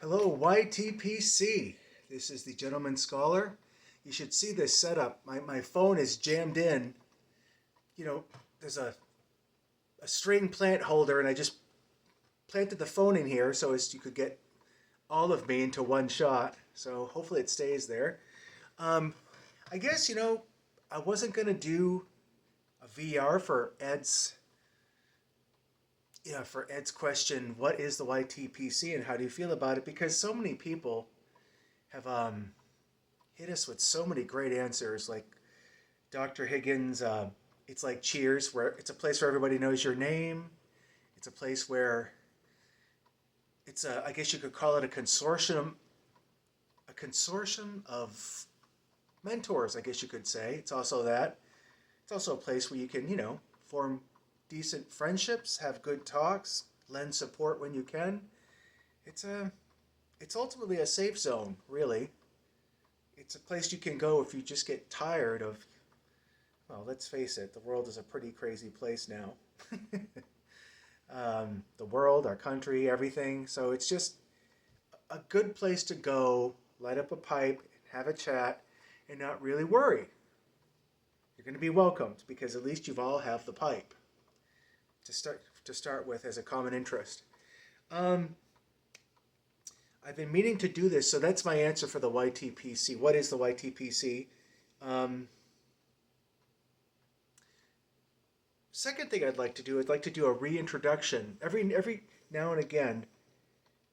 Hello, YTPC. This is the Gentleman Scholar. You should see this setup. My phone is jammed in. There's a string plant holder, and I just planted the phone in here so as you could get all of me into one shot. So hopefully it stays there. I guess, I wasn't going to do a VR for Ed's question, what is the YTPC and how do you feel about it? Because so many people have hit us with so many great answers. Like Dr. Higgins, it's like Cheers, where it's a place where everybody knows your name. It's a place where I guess you could call it a consortium of mentors, I guess you could say. It's also that. It's also a place where you can, form decent friendships, have good talks, lend support when you can. It's ultimately a safe zone, really. It's a place you can go if you just get tired of, well, let's face it, the world is a pretty crazy place now. The world, our country, everything. So it's just a good place to go, light up a pipe, have a chat, and not really worry. You're going to be welcomed because at least you've all have the pipe to start with as a common interest. I've been meaning to do this, so that's my answer for the YTPC. What is the YTPC? Second thing I'd like to do a reintroduction. Every now and again,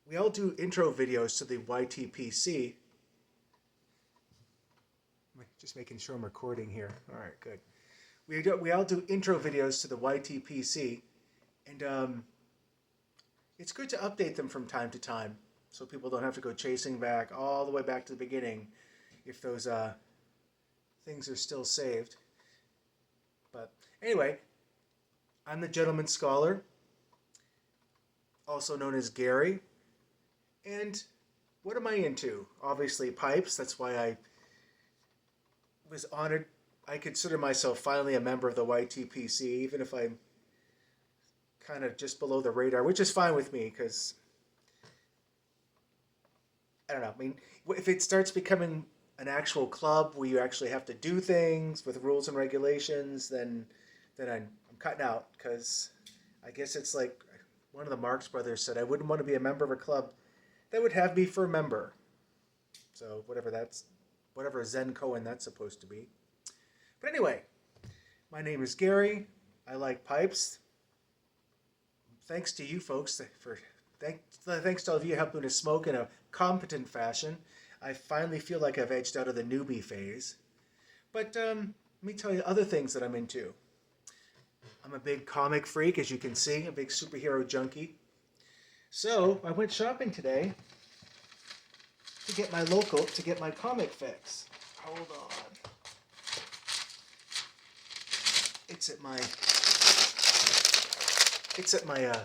we all do intro videos to the YTPC. Just making sure I'm recording here. All right, good. We all do intro videos to the YTPC, and it's good to update them from time to time so people don't have to go chasing back all the way back to the beginning if those things are still saved. But anyway, I'm the Gentleman Scholar, also known as Gary, and what am I into? Obviously pipes. That's why I was honored. I consider myself finally a member of the YTPC, even if I'm kind of just below the radar, which is fine with me because, I don't know, I mean, if it starts becoming an actual club where you actually have to do things with rules and regulations, then I'm cutting out, because I guess it's like one of the Marx brothers said, I wouldn't want to be a member of a club that would have me for a member. So whatever Zen koan that's supposed to be. But anyway, my name is Gary. I like pipes. Thanks to you folks thanks to all of you helping to smoke in a competent fashion. I finally feel like I've edged out of the newbie phase. But let me tell you other things that I'm into. I'm a big comic freak, as you can see, a big superhero junkie. So I went shopping today to get my comic fix. Hold on. It's at my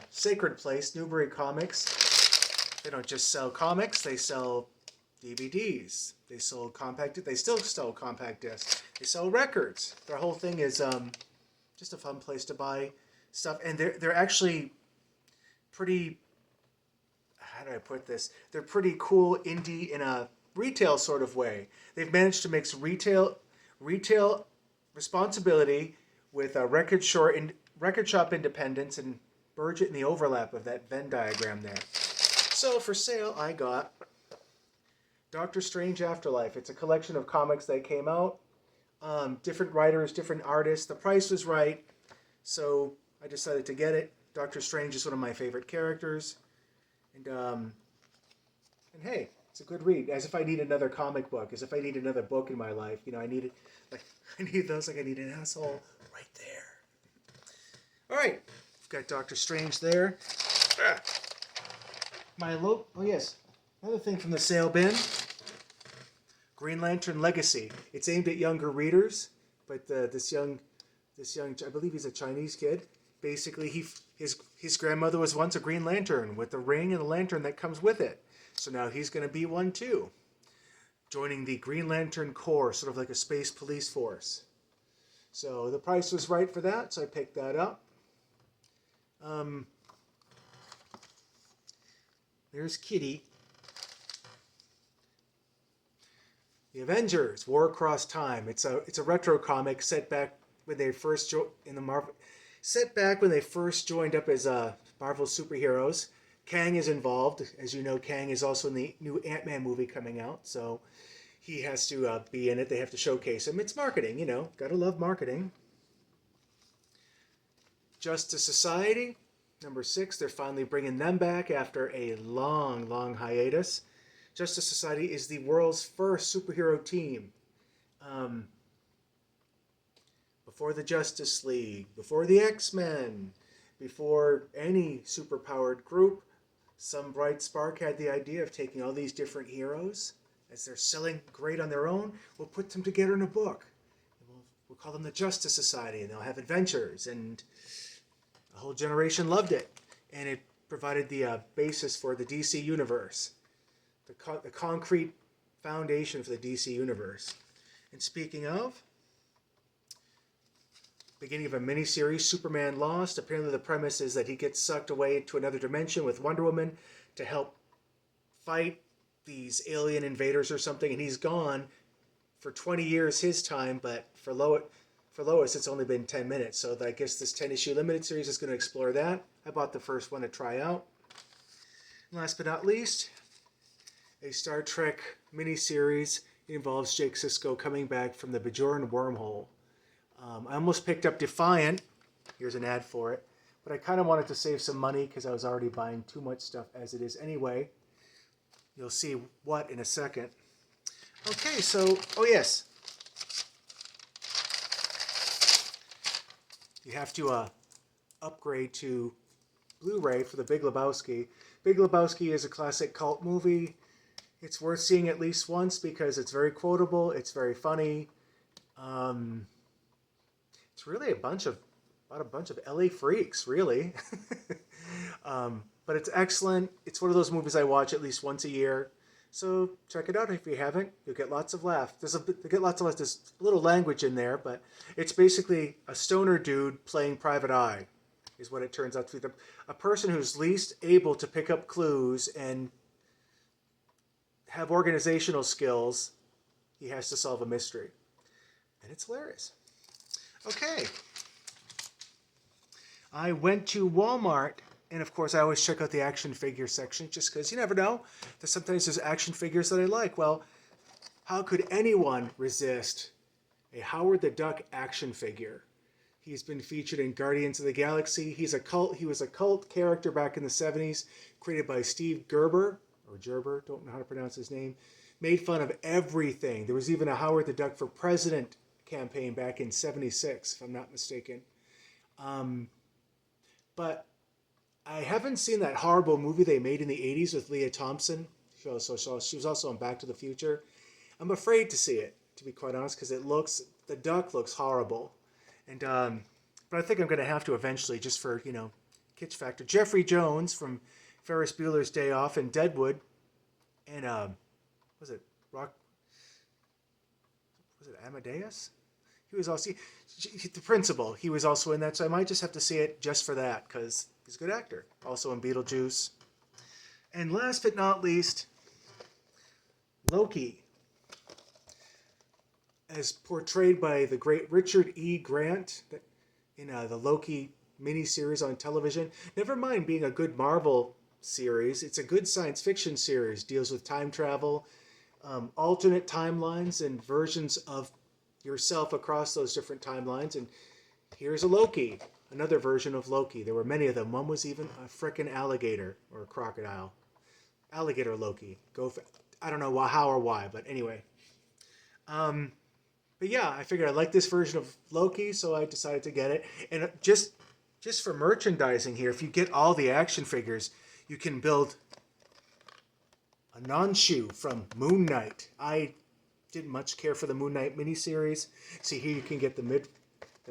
sacred place, Newbury Comics. They don't just sell comics; they sell DVDs. They still sell compact discs. They sell records. Their whole thing is just a fun place to buy stuff, and they're actually pretty. How do I put this? They're pretty cool indie in a retail sort of way. They've managed to mix retail responsibility with a record shop independence and merge it in the overlap of that Venn diagram there. So for sale, I got Doctor Strange Afterlife. It's a collection of comics that came out, different writers, different artists. The price was right, so I decided to get it. Doctor Strange is one of my favorite characters, and hey, it's a good read. As if I need another comic book, as if I need another book in my life. I need those like I need an asshole right there. All right, I've got Doctor Strange there. Oh yes, another thing from the sale bin. Green Lantern Legacy. It's aimed at younger readers, but this young, I believe he's a Chinese kid. Basically, his grandmother was once a Green Lantern with the ring and the lantern that comes with it. So now he's going to be one too, joining the Green Lantern Corps, sort of like a space police force. So the price was right for that, so I picked that up. There's Kitty. The Avengers: War Across Time. It's a retro comic set back when they first in the Marvel, set back when they first joined up as Marvel superheroes. Kang is involved, as you know. Kang is also in the new Ant-Man movie coming out, so he has to be in it. They have to showcase him. It's marketing, Gotta love marketing. Justice Society, number 6. They're finally bringing them back after a long, long hiatus. Justice Society is the world's first superhero team. Um, before the Justice League, before the X-Men, before any superpowered group, some bright spark had the idea of taking all these different heroes, as they're selling great on their own, we'll put them together in a book. We'll call them the Justice Society, and they'll have adventures, and a whole generation loved it. And it provided the basis for the DC Universe, the concrete foundation for the DC Universe. And speaking of, beginning of a miniseries, Superman Lost. Apparently the premise is that he gets sucked away to another dimension with Wonder Woman to help fight these alien invaders or something, and he's gone for 20 years his time, but for Lois it's only been 10 minutes. So I guess this 10-issue limited series is going to explore that. I bought the first one to try out. And last but not least, a Star Trek miniseries. It involves Jake Sisko coming back from the Bajoran wormhole. I almost picked up Defiant. Here's an ad for it. But I kind of wanted to save some money because I was already buying too much stuff as it is anyway. You'll see what in a second. Okay, so, oh yes. You have to upgrade to Blu-ray for The Big Lebowski. Big Lebowski is a classic cult movie. It's worth seeing at least once because it's very quotable. It's very funny. It's really about a bunch of LA freaks, really. But it's excellent. It's one of those movies I watch at least once a year. So check it out if you haven't. You'll get lots of laughs. There's a little language in there, but it's basically a stoner dude playing Private Eye, is what it turns out to be. A person who's least able to pick up clues and have organizational skills. He has to solve a mystery. And it's hilarious. Okay. I went to Walmart, and of course I always check out the action figure section just because you never know. Sometimes there's action figures that I like. Well, how could anyone resist a Howard the Duck action figure? He's been featured in Guardians of the Galaxy. He was a cult character back in the 70s, created by Steve Gerber, or Gerber, don't know how to pronounce his name. Made fun of everything. There was even a Howard the Duck for President campaign back in 76, if I'm not mistaken. But I haven't seen that horrible movie they made in the 80s with Leah Thompson. She was also on Back to the Future. I'm afraid to see it, to be quite honest, because the duck looks horrible. And but I think I'm going to have to eventually, just for, kitsch factor. Jeffrey Jones from Ferris Bueller's Day Off and Deadwood. And, was it Amadeus? He was also, the principal, he was also in that, so I might just have to see it just for that, because he's a good actor. Also in Beetlejuice. And last but not least, Loki. As portrayed by the great Richard E. Grant in the Loki miniseries on television. Never mind being a good Marvel series, it's a good science fiction series. Deals with time travel, alternate timelines, and versions of yourself across those different timelines. And here's a Loki, another version of Loki. There were many of them. One was even a frickin' alligator or a crocodile. Alligator Loki. I don't know how or why, but anyway. But yeah, I figured I like this version of Loki, so I decided to get it. And just for merchandising here, if you get all the action figures, you can build a Nonshu from Moon Knight. I didn't much care for the Moon Knight miniseries. See, here you can get the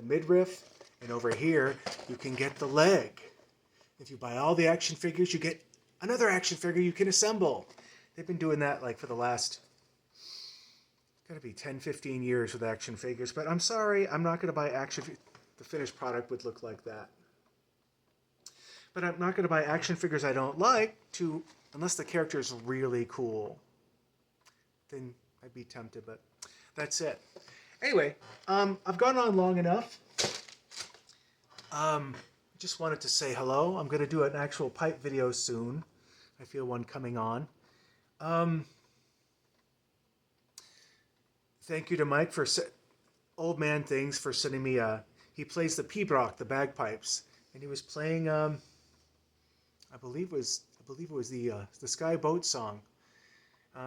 midriff, and over here you can get the leg. If you buy all the action figures, you get another action figure you can assemble. They've been doing that like for the last, gotta be 10, 15 years with action figures, but I'm sorry, I'm not gonna buy the finished product would look like that. But I'm not gonna buy action figures I don't like unless the character is really cool. Then I'd be tempted, but that's it. Anyway, I've gone on long enough. Just wanted to say hello. I'm going to do an actual pipe video soon. I feel one coming on. Thank you to Mike for Old Man Things for sending me he plays the pibroch, the bagpipes, and he was playing I believe it was the Sky Boat song.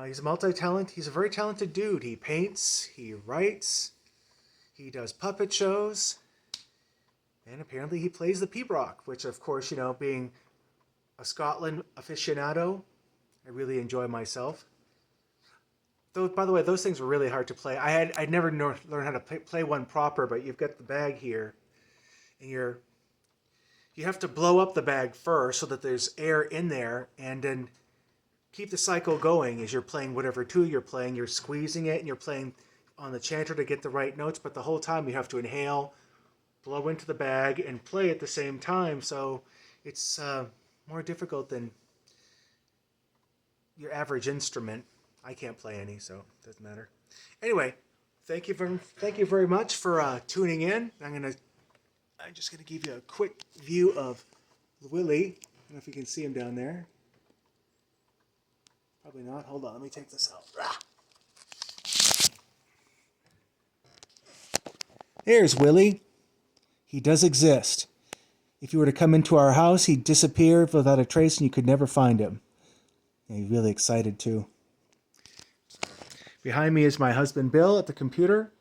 He's a multi-talent. He's a very talented dude. He paints, he writes, he does puppet shows, and apparently he plays the pibroch, which of course, you know, being a Scotland aficionado, I really enjoy myself. Though, by the way, those things were really hard to play. I'd never learned how to play one proper, but you've got the bag here, and you have to blow up the bag first so that there's air in there, and then keep the cycle going as you're playing whatever tune you're playing. You're squeezing it, and you're playing on the chanter to get the right notes, but the whole time you have to inhale, blow into the bag, and play at the same time. So it's more difficult than your average instrument. I can't play any, so it doesn't matter. Anyway, thank you very much for tuning in. I'm just gonna give you a quick view of Willie. I don't know if you can see him down there. Probably not. Hold on, let me take this out. There's Willie. He does exist. If you were to come into our house, he'd disappear without a trace and you could never find him. Yeah, he's really excited too. Behind me is my husband Bill at the computer.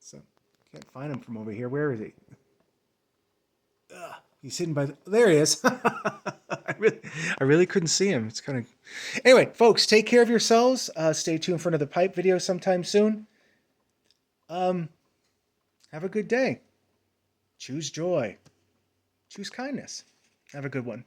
So can't find him from over here. Where is he? He's sitting by there he is. I really couldn't see him. It's kind of... Anyway, folks, take care of yourselves. Stay tuned for another pipe video sometime soon. Have a good day. Choose joy. Choose kindness. Have a good one.